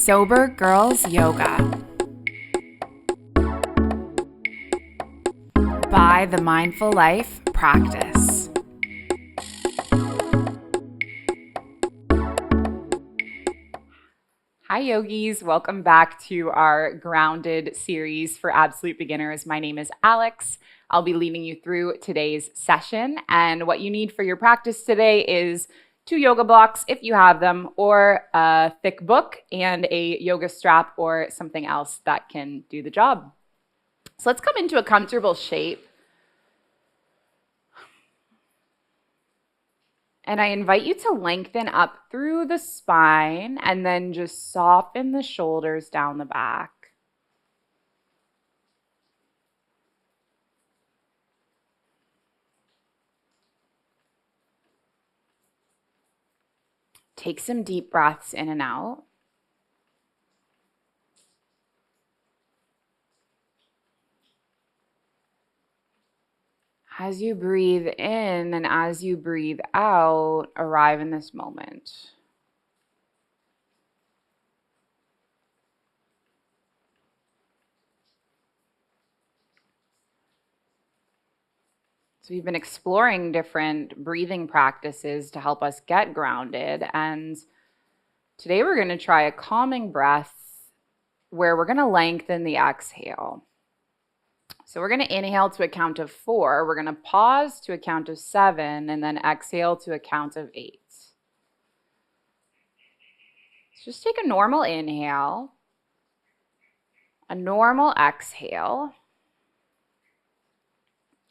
Sober Girls Yoga by the Mindful Life Practice. Hi yogis, welcome back to our Grounded series for absolute beginners. My name is Alex. I'll be leading you through today's session, and what you need for your practice today is 2 yoga blocks if you have them, or a thick book and a yoga strap or something else that can do the job. So let's come into a comfortable shape. And I invite you to lengthen up through the spine and then just soften the shoulders down the back. Take some deep breaths in and out. As you breathe in and as you breathe out, arrive in this moment. So we've been exploring different breathing practices to help us get grounded, and today we're going to try a calming breath where we're going to lengthen the exhale. So we're going to inhale to a count of 4, we're going to pause to a count of 7, and then exhale to a count of 8. So just take a normal inhale, a normal exhale,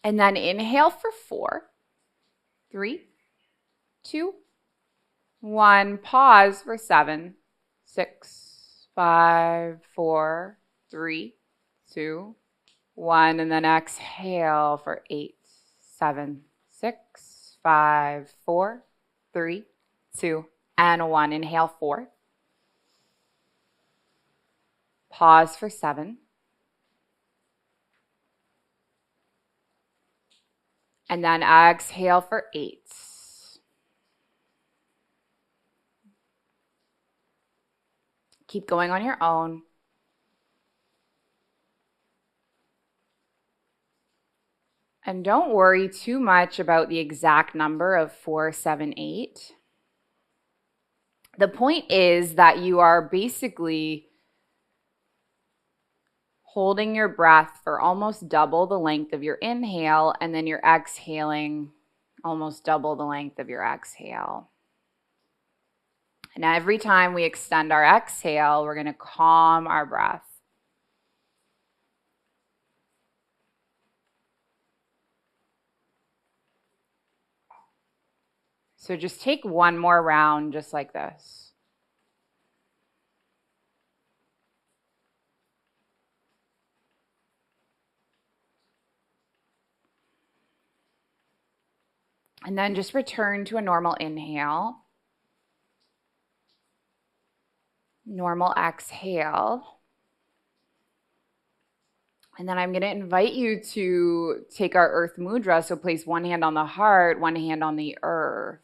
and then inhale for 4, 3, 2, 1. Pause for 7, 6, 5, 4, 3, 2, 1. And then exhale for 8, 7, 6, 5, 4, 3, 2, and 1. Inhale 4. Pause for 7. And then exhale for 8. Keep going on your own. And don't worry too much about the exact number of 4, 7, 8. The point is that you are basically holding your breath for almost double the length of your inhale, and then you're exhaling almost double the length of your exhale. And every time we extend our exhale, we're going to calm our breath. So just take one more round just like this. And then just return to a normal inhale. Normal exhale. And then I'm going to invite you to take our earth mudra. So place one hand on the heart, one hand on the earth.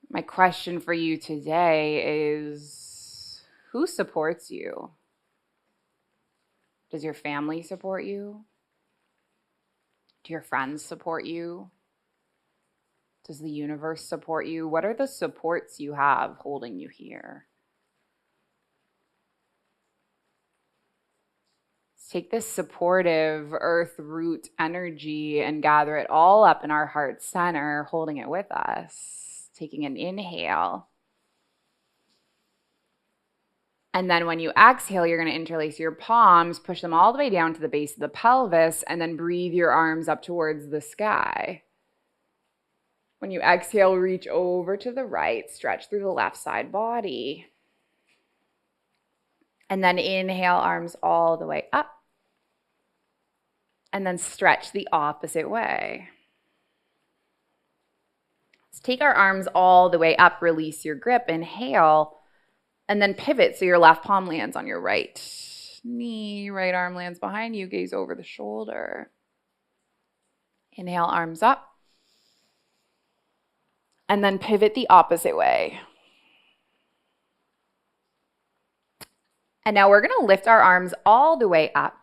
My question for you today is, who supports you? Does your family support you? Do your friends support you? Does the universe support you? What are the supports you have holding you here? Take this supportive earth root energy and gather it all up in our heart center, holding it with us. Taking an inhale. And then when you exhale, you're going to interlace your palms, push them all the way down to the base of the pelvis, and then breathe your arms up towards the sky. When you exhale, reach over to the right, stretch through the left side body. And then inhale, arms all the way up. And then stretch the opposite way. Let's take our arms all the way up, release your grip, inhale, and then pivot so your left palm lands on your right knee, right arm lands behind you, gaze over the shoulder. Inhale, arms up. And then pivot the opposite way. And now we're going to lift our arms all the way up.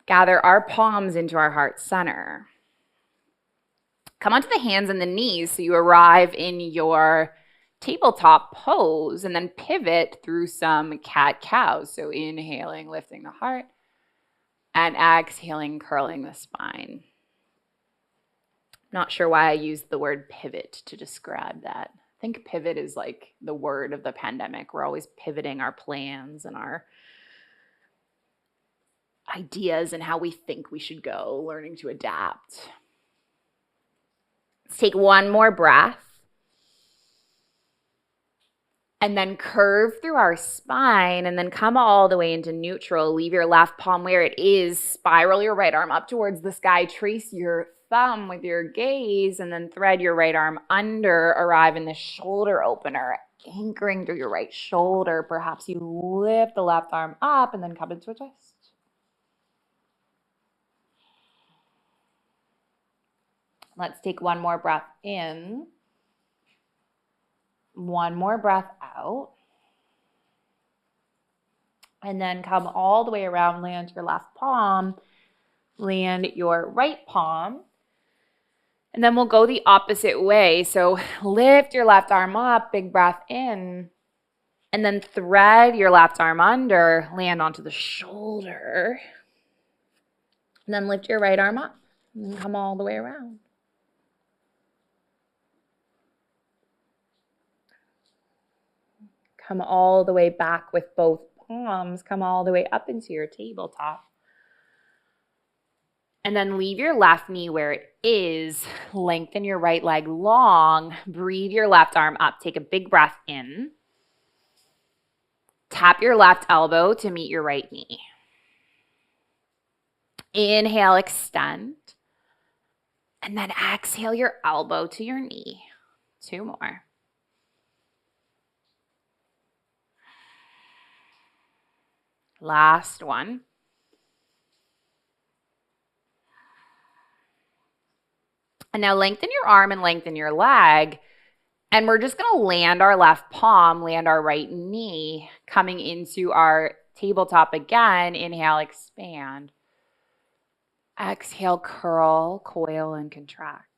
Gather our palms into our heart center. Come onto the hands and the knees so you arrive in your tabletop pose, and then pivot through some cat-cows. So inhaling, lifting the heart, and exhaling, curling the spine. Not sure why I used the word pivot to describe that. I think pivot is like the word of the pandemic. We're always pivoting our plans and our ideas and how we think we should go, learning to adapt. Let's take one more breath. And then curve through our spine and then come all the way into neutral. Leave your left palm where it is. Spiral your right arm up towards the sky. Trace your thumb with your gaze and then thread your right arm under. Arrive in the shoulder opener, anchoring through your right shoulder. Perhaps you lift the left arm up and then come into a twist. Let's take one more breath in. One more breath out. And then come all the way around, land your left palm, land your right palm. And then we'll go the opposite way. So lift your left arm up, big breath in. And then thread your left arm under, land onto the shoulder. And then lift your right arm up and come all the way around. Come all the way back with both palms. Come all the way up into your tabletop. And then leave your left knee where it is. Lengthen your right leg long. Breathe your left arm up. Take a big breath in. Tap your left elbow to meet your right knee. Inhale, extend. And then exhale your elbow to your knee. 2 more. Last one. And now lengthen your arm and lengthen your leg. And we're just going to land our left palm, land our right knee, coming into our tabletop again. Inhale, expand. Exhale, curl, coil, and contract.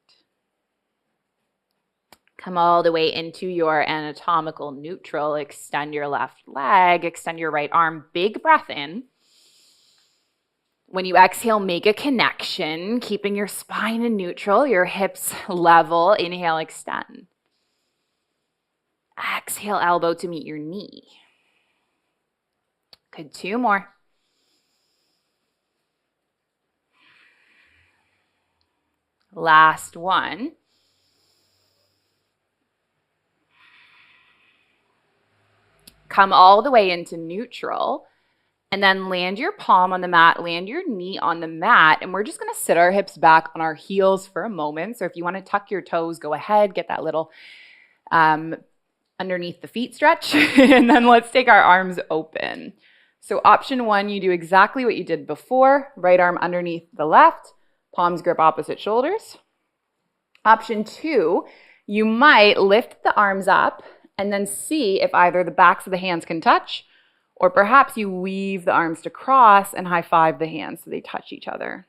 Come all the way into your anatomical neutral. Extend your left leg, extend your right arm. Big breath in. When you exhale, make a connection, keeping your spine in neutral, your hips level. Inhale, extend. Exhale, elbow to meet your knee. Good, 2 more. Last one. Come all the way into neutral and then land your palm on the mat, land your knee on the mat, and we're just going to sit our hips back on our heels for a moment. So if you want to tuck your toes, go ahead, get that little underneath the feet stretch, and then let's take our arms open. So option 1, you do exactly what you did before, right arm underneath the left, palms grip opposite shoulders. Option 2, you might lift the arms up and then see if either the backs of the hands can touch, or perhaps you weave the arms to cross and high five the hands so they touch each other.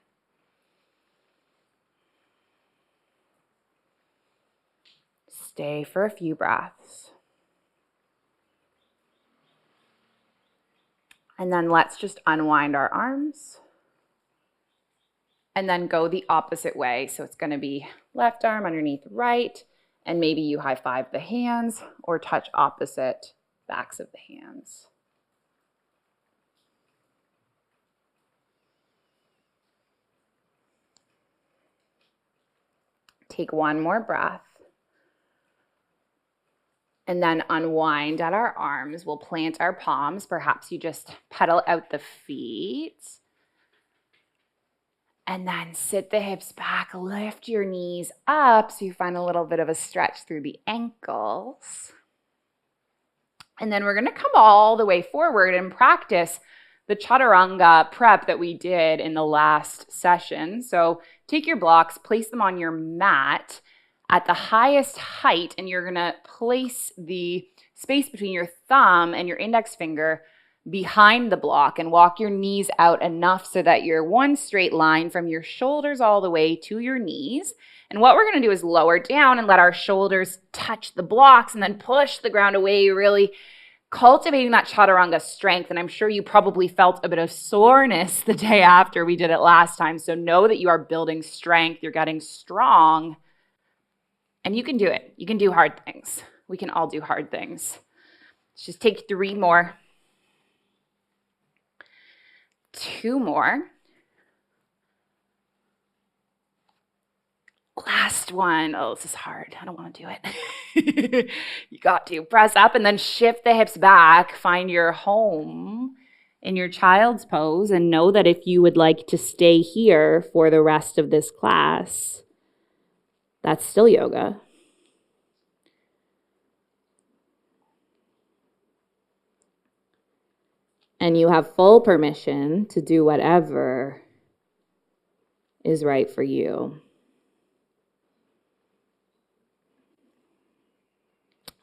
Stay for a few breaths. And then let's just unwind our arms. And then go the opposite way. So it's going to be left arm underneath right. And maybe you high five the hands or touch opposite backs of the hands. Take one more breath. And then unwind at our arms. We'll plant our palms. Perhaps you just pedal out the feet. And then sit the hips back, lift your knees up so you find a little bit of a stretch through the ankles. And then we're going to come all the way forward and practice the chaturanga prep that we did in the last session. So take your blocks, place them on your mat at the highest height, and you're going to place the space between your thumb and your index finger behind the block, and walk your knees out enough so that you're one straight line from your shoulders all the way to your knees. And what we're going to do is lower down and let our shoulders touch the blocks and then push the ground away, really cultivating that chaturanga strength. And I'm sure you probably felt a bit of soreness the day after we did it last time. So know that you are building strength, you're getting strong, and you can do it. You can do hard things. We can all do hard things. Let's just take 3 more. 2 more. Last one. Oh, this is hard. I don't want to do it. You got to press up and then shift the hips back. Find your home in your child's pose, and know that if you would like to stay here for the rest of this class, that's still yoga. And you have full permission to do whatever is right for you.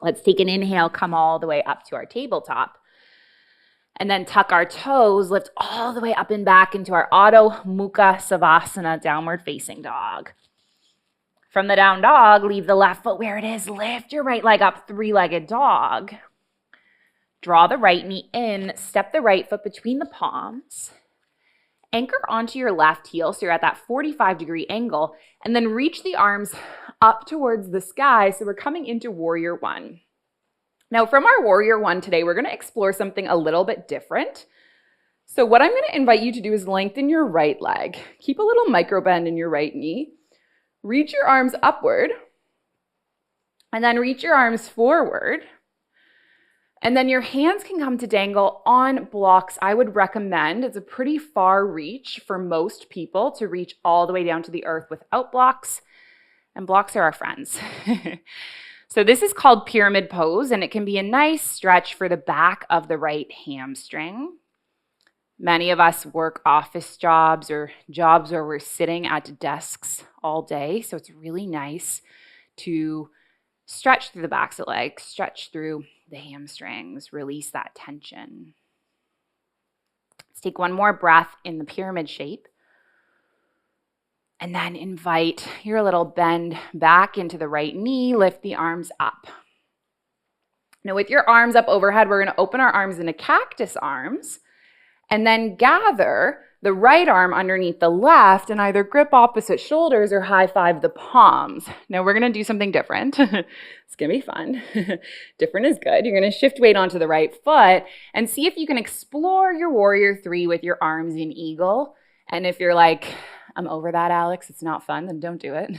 Let's take an inhale, come all the way up to our tabletop. And then tuck our toes, lift all the way up and back into our Adho Mukha Savasana, downward facing dog. From the down dog, leave the left foot where it is. Lift your right leg up, 3-legged dog. Draw the right knee in, step the right foot between the palms. Anchor onto your left heel so you're at that 45-degree angle, and then reach the arms up towards the sky. So we're coming into Warrior One. Now from our Warrior One today, we're going to explore something a little bit different. So what I'm going to invite you to do is lengthen your right leg. Keep a little micro bend in your right knee. Reach your arms upward, and then reach your arms forward. And then your hands can come to dangle on blocks. I would recommend, it's a pretty far reach for most people to reach all the way down to the earth without blocks. And blocks are our friends. So this is called pyramid pose, and it can be a nice stretch for the back of the right hamstring. Many of us work office jobs or jobs where we're sitting at desks all day. So it's really nice to stretch through the backs of the legs, stretch through the hamstrings, release that tension. Let's take one more breath in the pyramid shape. And then invite your little bend back into the right knee, lift the arms up. Now with your arms up overhead, we're going to open our arms into cactus arms, and then gather the right arm underneath the left and either grip opposite shoulders or high five the palms. Now we're going to do something different. It's going to be fun. Different is good. You're going to shift weight onto the right foot and see if you can explore your Warrior Three with your arms in eagle. And if you're like, I'm over that, Alex, it's not fun, then don't do it.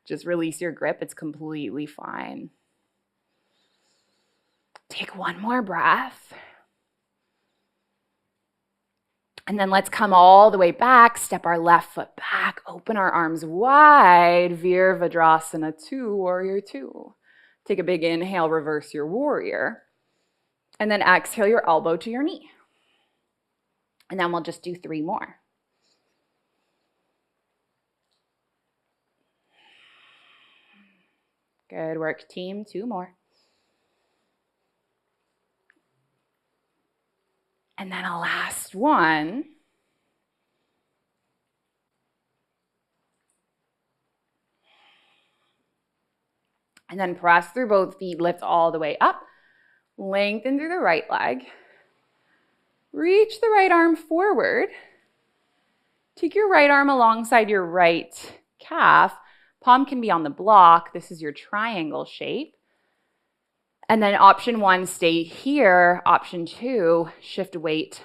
Just release your grip. It's completely fine. Take one more breath. And then let's come all the way back, step our left foot back, open our arms wide, Virabhadrasana 2, Warrior 2. Take a big inhale, reverse your warrior. And then exhale your elbow to your knee. And then we'll just do 3 more. Good work, team. 2 more. And then a last one. And then press through both feet, lift all the way up. Lengthen through the right leg. Reach the right arm forward. Take your right arm alongside your right calf. Palm can be on the block. This is your triangle shape. And then option 1, stay here. Option 2, shift weight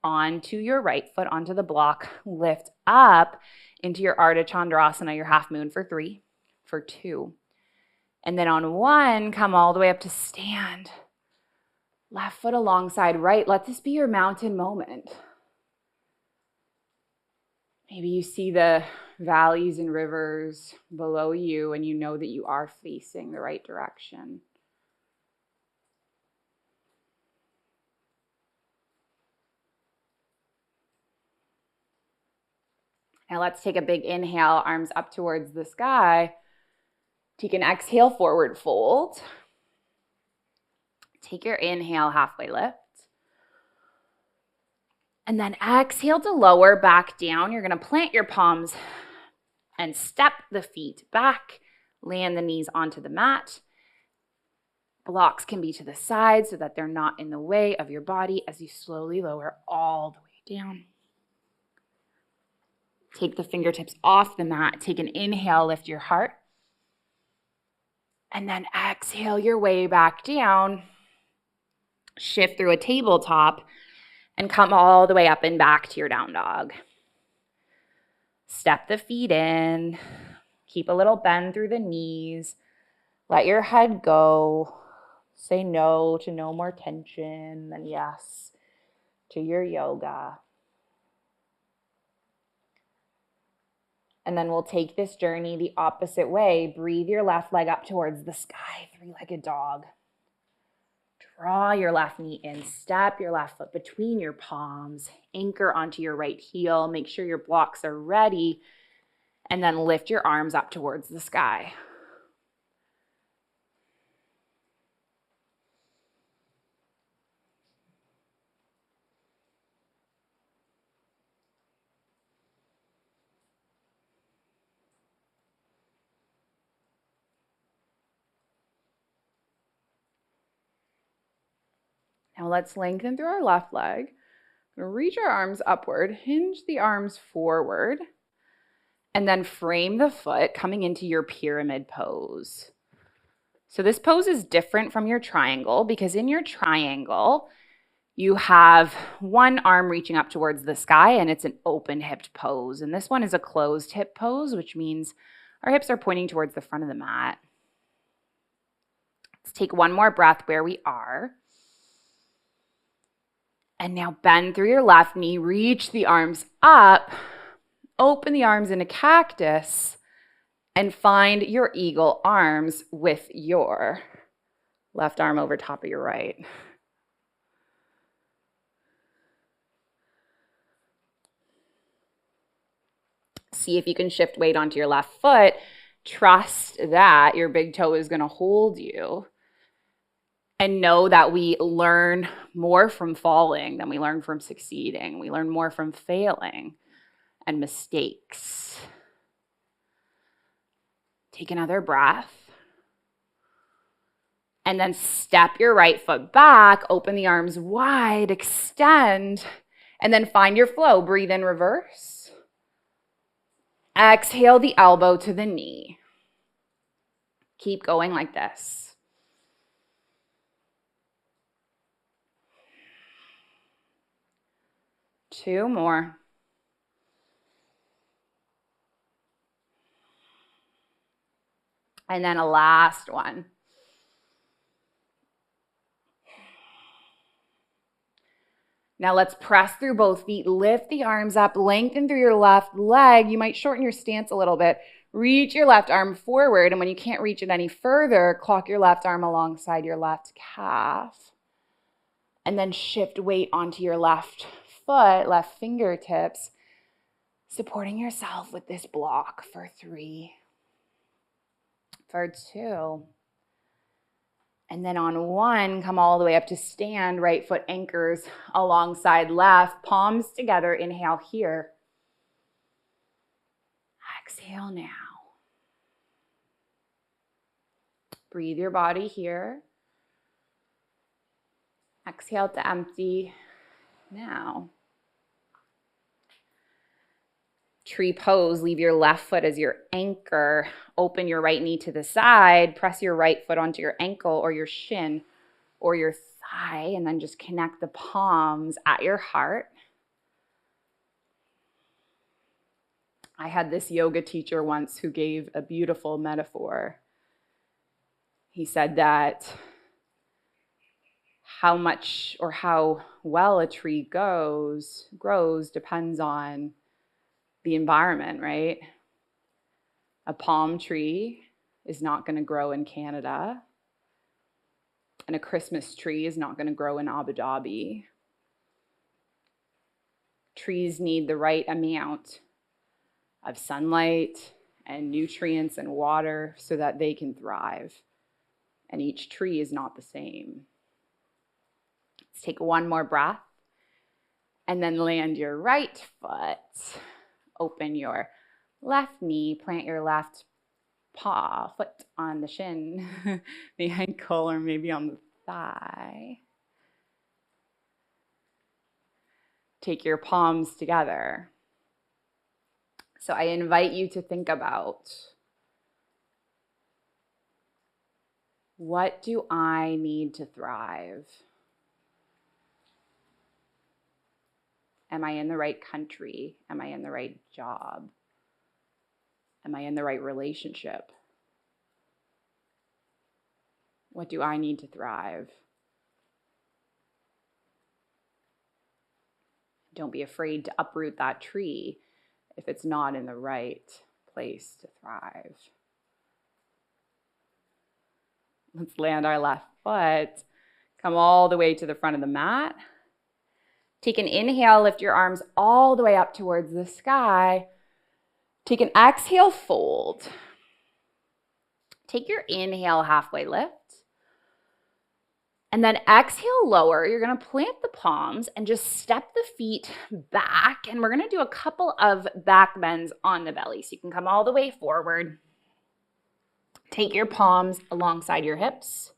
onto your right foot, onto the block. Lift up into your Ardha Chandrasana, your half moon for 3, for 2. And then on 1, come all the way up to stand. Left foot alongside right. Let this be your mountain moment. Maybe you see the valleys and rivers below you and you know that you are facing the right direction. Now let's take a big inhale, arms up towards the sky. Take an exhale, forward fold. Take your inhale, halfway lift. And then exhale to lower back down. You're going to plant your palms and step the feet back. Land the knees onto the mat. Blocks can be to the side so that they're not in the way of your body as you slowly lower all the way down. Take the fingertips off the mat. Take an inhale, lift your heart. And then exhale your way back down. Shift through a tabletop and come all the way up and back to your down dog. Step the feet in. Keep a little bend through the knees. Let your head go. Say no to no more tension, and yes to your yoga. And then we'll take this journey the opposite way. Breathe your left leg up towards the sky, three-legged dog. Draw your left knee in. Step your left foot between your palms. Anchor onto your right heel. Make sure your blocks are ready. And then lift your arms up towards the sky. Now let's lengthen through our left leg. We're going to reach our arms upward, hinge the arms forward, and then frame the foot coming into your pyramid pose. So this pose is different from your triangle because in your triangle, you have one arm reaching up towards the sky and it's an open hipped pose. And this one is a closed hip pose, which means our hips are pointing towards the front of the mat. Let's take one more breath where we are. And now bend through your left knee, reach the arms up, open the arms in a cactus, and find your eagle arms with your left arm over top of your right. See if you can shift weight onto your left foot. Trust that your big toe is going to hold you. And know that we learn more from falling than we learn from succeeding. We learn more from failing and mistakes. Take another breath. And then step your right foot back, open the arms wide, extend, and then find your flow. Breathe in reverse. Exhale the elbow to the knee. Keep going like this. Two more. And then a last one. Now let's press through both feet. Lift the arms up, lengthen through your left leg. You might shorten your stance a little bit. Reach your left arm forward, and when you can't reach it any further, clock your left arm alongside your left calf. And then shift weight onto your left foot, left fingertips, supporting yourself with this block for 3, for 2. And then on 1, come all the way up to stand, right foot anchors alongside left, palms together, inhale here. Exhale now. Breathe your body here. Exhale to empty now. Tree pose, leave your left foot as your anchor. Open your right knee to the side. Press your right foot onto your ankle or your shin or your thigh, and then just connect the palms at your heart. I had this yoga teacher once who gave a beautiful metaphor. He said that how much or how well a tree grows depends on the environment, right? A palm tree is not going to grow in Canada, and a Christmas tree is not going to grow in Abu Dhabi. Trees need the right amount of sunlight and nutrients and water so that they can thrive. And each tree is not the same. Let's take one more breath. And then land your right foot. Open your left knee. Plant your left foot on the shin, the ankle, or maybe on the thigh. Take your palms together. So I invite you to think about, what do I need to thrive? Am I in the right country? Am I in the right job? Am I in the right relationship? What do I need to thrive? Don't be afraid to uproot that tree if it's not in the right place to thrive. Let's land our left foot. Come all the way to the front of the mat. Take an inhale, lift your arms all the way up towards the sky. Take an exhale, fold. Take your inhale, halfway lift. And then exhale, lower. You're going to plant the palms and just step the feet back. And we're going to do a couple of back bends on the belly. So you can come all the way forward. Take your palms alongside your hips.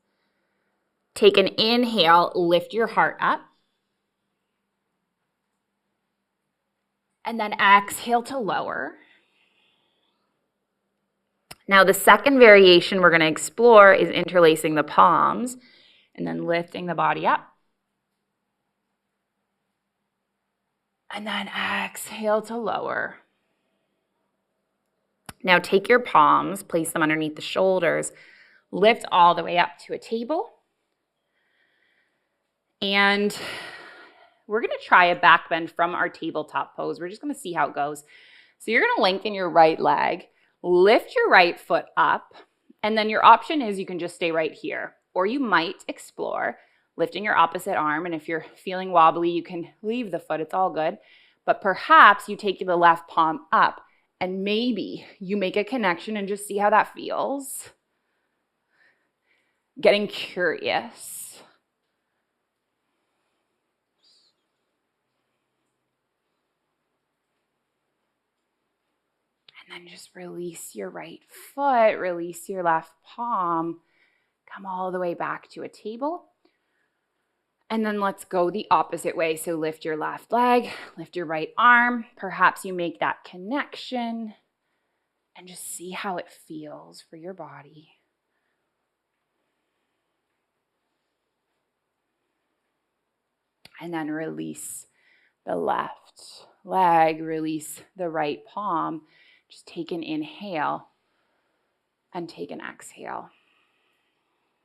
Take an inhale, lift your heart up. And then exhale to lower. Now the second variation we're going to explore is interlacing the palms and then lifting the body up. And then exhale to lower. Now take your palms, place them underneath the shoulders, lift all the way up to a table. And we're going to try a back bend from our tabletop pose. We're just going to see how it goes. So you're going to lengthen your right leg, lift your right foot up, and then your option is you can just stay right here. Or you might explore lifting your opposite arm, and if you're feeling wobbly, you can leave the foot, it's all good. But perhaps you take the left palm up, and maybe you make a connection and just see how that feels. Getting curious. And then just release your right foot, release your left palm, come all the way back to a table. And then let's go the opposite way. So lift your left leg, lift your right arm. Perhaps you make that connection and just see how it feels for your body. And then release the left leg, release the right palm. Just take an inhale and take an exhale.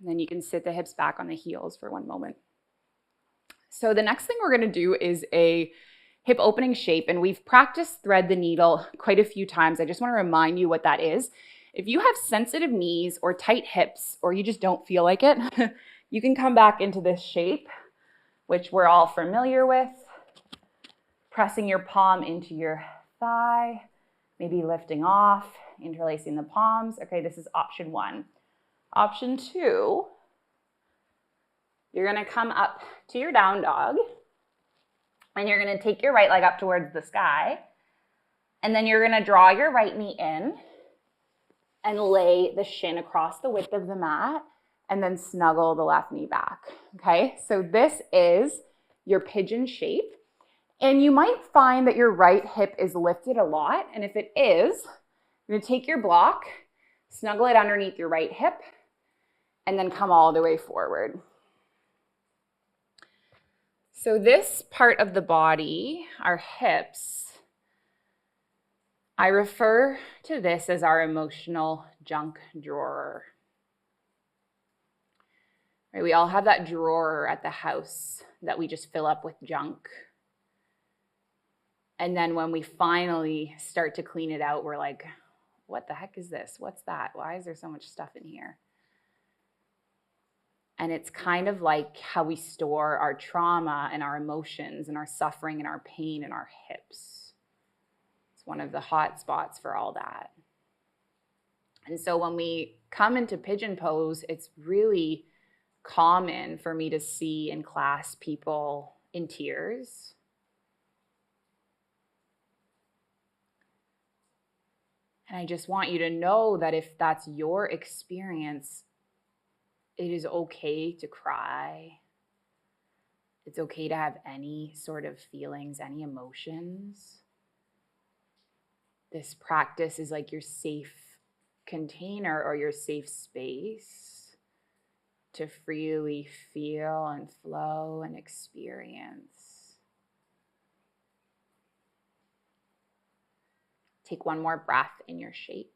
And then you can sit the hips back on the heels for one moment. So the next thing we're going to do is a hip opening shape, and we've practiced thread the needle quite a few times. I just want to remind you what that is. If you have sensitive knees or tight hips, or you just don't feel like it, you can come back into this shape, which we're all familiar with. Pressing your palm into your thigh, maybe lifting off, interlacing the palms. Okay, this is option one. Option two, you're going to come up to your down dog, and you're going to take your right leg up towards the sky, and then you're going to draw your right knee in and lay the shin across the width of the mat, and then snuggle the left knee back. Okay, so this is your pigeon shape. And you might find that your right hip is lifted a lot. And if it is, you're going to take your block, snuggle it underneath your right hip, and then come all the way forward. So this part of the body, our hips, I refer to this as our emotional junk drawer. Right, we all have that drawer at the house that we just fill up with junk. And then when we finally start to clean it out, we're like, what the heck is this? What's that? Why is there so much stuff in here? And it's kind of like how we store our trauma and our emotions and our suffering and our pain in our hips. It's one of the hot spots for all that. And so when we come into pigeon pose, it's really common for me to see in class people in tears. And I just want you to know that if that's your experience, it is okay to cry. It's okay to have any sort of feelings, any emotions. This practice is like your safe container or your safe space to freely feel and flow and experience. Take one more breath in your shape.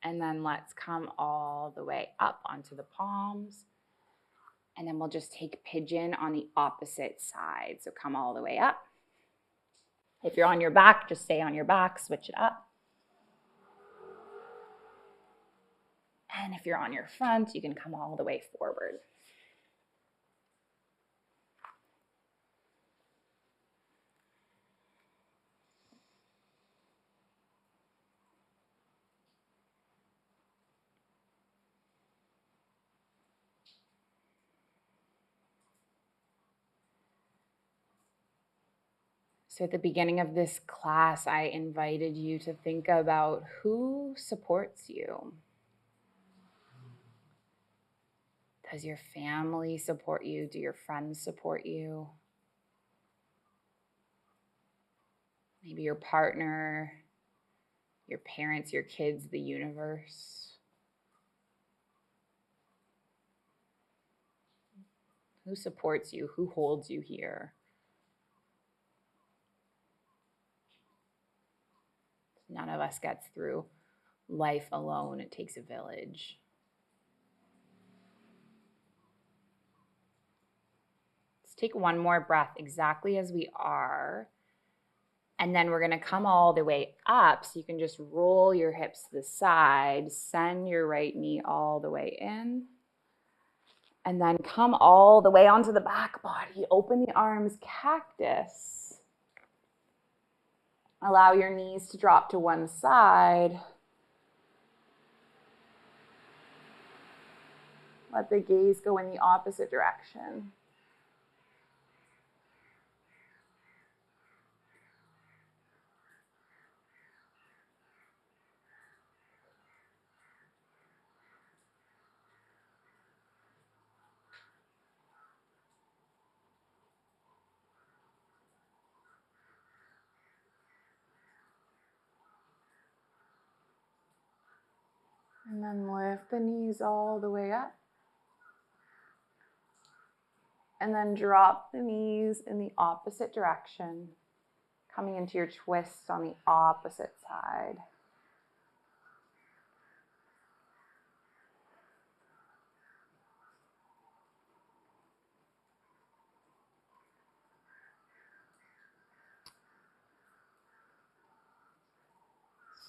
And then let's come all the way up onto the palms. And then we'll just take pigeon on the opposite side. So come all the way up. If you're on your back, just stay on your back, switch it up. And if you're on your front, you can come all the way forward. So at the beginning of this class, I invited you to think about who supports you. Does your family support you? Do your friends support you? Maybe your partner, your parents, your kids, the universe. Who supports you? Who holds you here? None of us gets through life alone. It takes a village. Let's take one more breath exactly as we are. And then we're going to come all the way up. So you can just roll your hips to the side, send your right knee all the way in. And then come all the way onto the back body. Open the arms, cactus. Allow your knees to drop to one side. Let the gaze go in the opposite direction. And then lift the knees all the way up. And then drop the knees in the opposite direction, coming into your twist on the opposite side.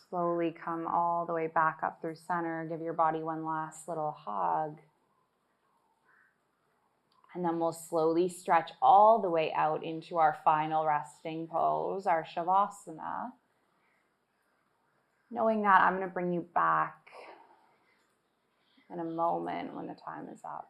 Slowly come all the way back up through center. Give your body one last little hug. And then we'll slowly stretch all the way out into our final resting pose, our Shavasana. Knowing that I'm going to bring you back in a moment when the time is up.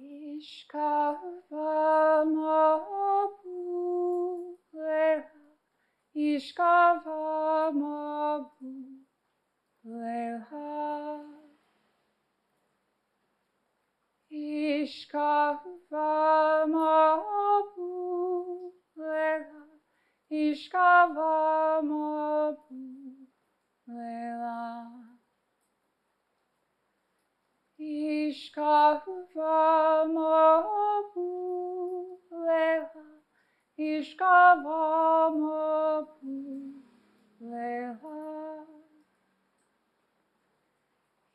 Ishkavamabulela, Ishkavamabulela, Ishkavamabulela, Ishkavamabulela, Ishkavamabulela, Ishkavamabulela,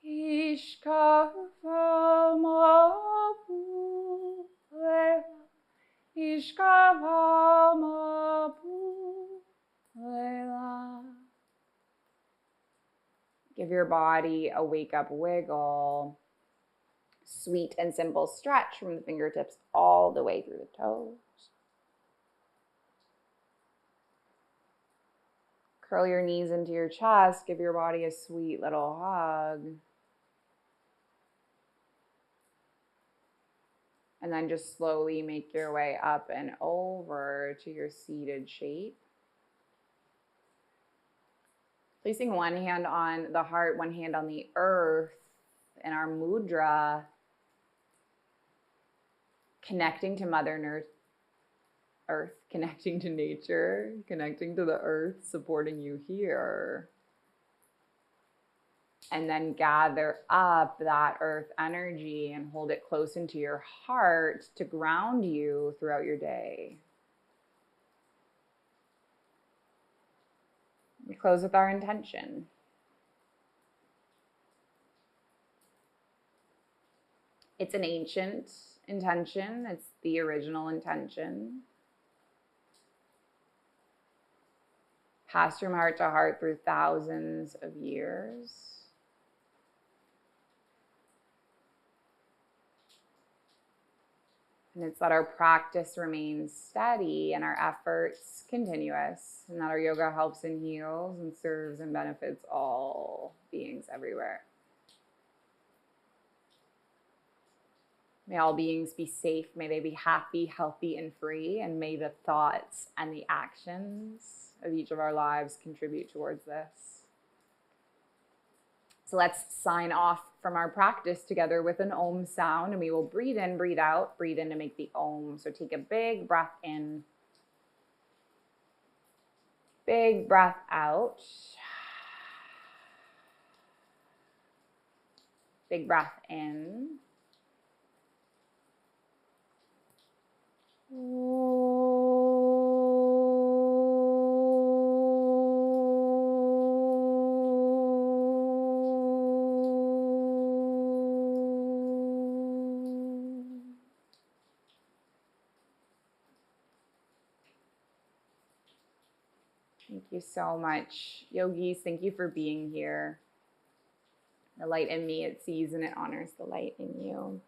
Ishkavamabulela, Ishkavamabulela. Give your body a wake-up wiggle. Sweet and simple stretch from the fingertips all the way through the toes. Curl your knees into your chest. Give your body a sweet little hug. And then just slowly make your way up and over to your seated shape. Placing one hand on the heart, one hand on the earth in our mudra. Connecting to Mother Earth, connecting to nature, connecting to the earth, supporting you here. And then gather up that earth energy and hold it close into your heart to ground you throughout your day. We close with our intention. It's an ancient intention. It's the original intention. Passed from heart to heart through thousands of years. And it's that our practice remains steady and our efforts continuous, and that our yoga helps and heals and serves and benefits all beings everywhere. May all beings be safe. May they be happy, healthy, and free. And may the thoughts and the actions of each of our lives contribute towards this. So let's sign off from our practice together with an Om sound. And we will breathe in, breathe out. Breathe in to make the Om. So take a big breath in. Big breath out. Big breath in. Thank you so much, yogis. Thank you for being here. The light in me, it sees and it honors the light in you.